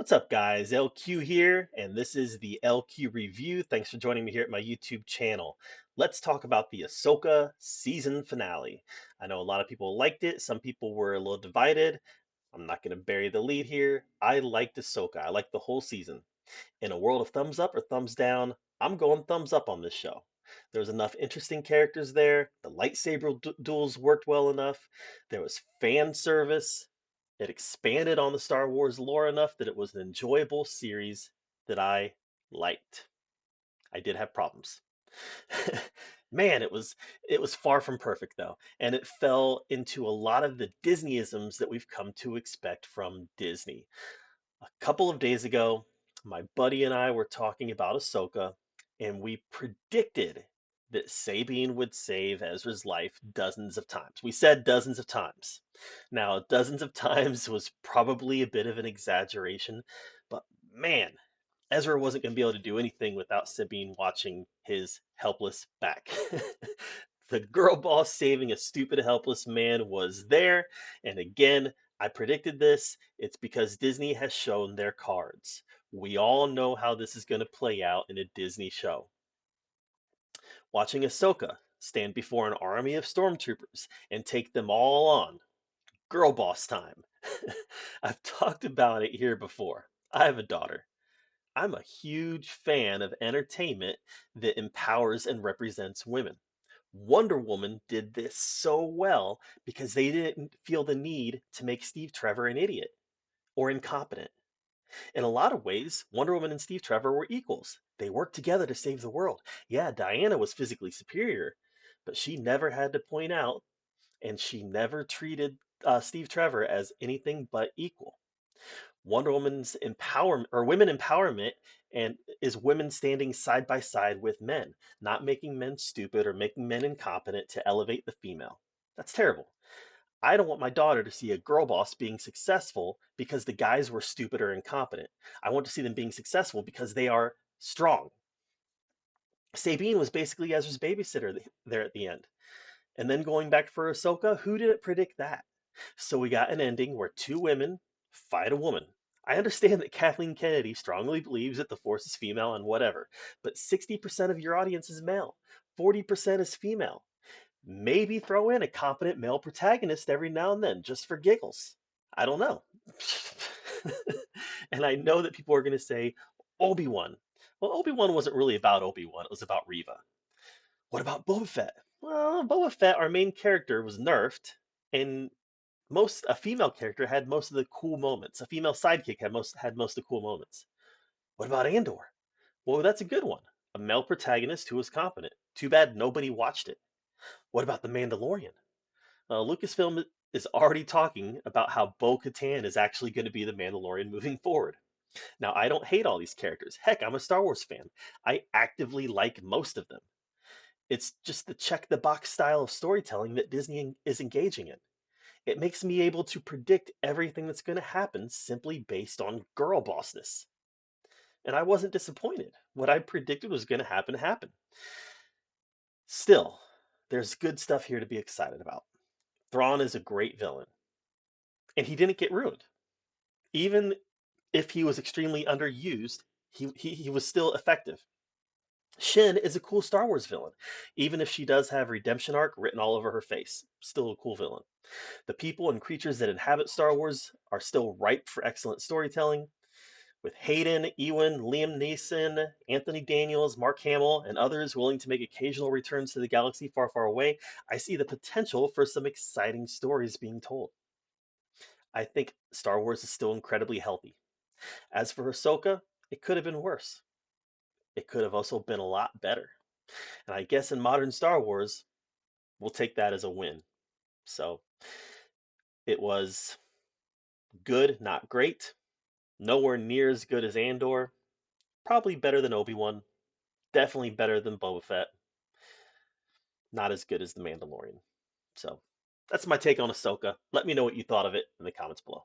What's up, guys? LQ here, and this is the LQ review. Thanks for joining me here at my YouTube channel. Let's talk about the Ahsoka season finale. I know a lot of people liked it, some people were a little divided. I'm not going to bury the lead here. I liked Ahsoka, I liked the whole season. In a world of thumbs up or thumbs down, I'm going thumbs up on this show. There was enough interesting characters there. The lightsaber duels worked well enough. There was fan service. It expanded on the Star Wars lore enough that it was an enjoyable series that I liked. I did have problems. Man, it was far from perfect though, and it fell into a lot of the Disneyisms that we've come to expect from Disney. A couple of days ago, my buddy and I were talking about Ahsoka, and we predicted that Sabine would save Ezra's life dozens of times. We said dozens of times. Now, dozens of times was probably a bit of an exaggeration, but man, Ezra wasn't going to be able to do anything without Sabine watching his helpless back. The girl boss saving a stupid, helpless man was there, and again, I predicted this. It's because Disney has shown their cards. We all know how this is going to play out in a Disney show. Watching Ahsoka stand before an army of stormtroopers and take them all on. Girl boss time. I've talked about it here before. I have a daughter. I'm a huge fan of entertainment that empowers and represents women. Wonder Woman did this so well because they didn't feel the need to make Steve Trevor an idiot or incompetent. In a lot of ways, Wonder Woman and Steve Trevor were equals. They worked together to save the world. Yeah, Diana was physically superior, but she never had to point out, and she never treated Steve Trevor as anything but equal. Wonder Woman's empowerment or women empowerment and is women standing side by side with men, not making men stupid or making men incompetent to elevate the female. That's terrible. I don't want my daughter to see a girl boss being successful because the guys were stupid or incompetent. I want to see them being successful because they are strong. Sabine was basically Ezra's babysitter there at the end. And then going back for Ahsoka, who didn't predict that? So we got an ending where two women fight a woman. I understand that Kathleen Kennedy strongly believes that the Force is female and whatever, but 60% of your audience is male, 40% is female. Maybe throw in a competent male protagonist every now and then just for giggles. I don't know. And I know that people are going to say Obi-Wan. Well, Obi-Wan wasn't really about Obi-Wan, it was about Reva. What about Boba Fett? Well, Boba Fett, our main character, was nerfed, and most a female character had most of the cool moments. A female sidekick had most of the cool moments. What about Andor? Well, that's a good one. A male protagonist who was competent. Too bad nobody watched it. What about The Mandalorian? Lucasfilm is already talking about how Bo-Katan is actually going to be the Mandalorian moving forward. Now, I don't hate all these characters. Heck, I'm a Star Wars fan. I actively like most of them. It's just the check the box style of storytelling that Disney is engaging in. It makes me able to predict everything that's going to happen simply based on girl bossness. And I wasn't disappointed. What I predicted was going to happen happened. Still, there's good stuff here to be excited about. Thrawn is a great villain, and he didn't get ruined. Even if he was extremely underused, he was still effective. Shin is a cool Star Wars villain, even if she does have redemption arc written all over her face. Still a cool villain. The people and creatures that inhabit Star Wars are still ripe for excellent storytelling. With Hayden, Ewan, Liam Neeson, Anthony Daniels, Mark Hamill, and others willing to make occasional returns to the galaxy far, far away, I see the potential for some exciting stories being told. I think Star Wars is still incredibly healthy. As for Ahsoka, it could have been worse. It could have also been a lot better. And I guess in modern Star Wars, we'll take that as a win. So it was good, not great. Nowhere near as good as Andor. Probably better than Obi-Wan. Definitely better than Boba Fett. Not as good as The Mandalorian. So that's my take on Ahsoka. Let me know what you thought of it in the comments below.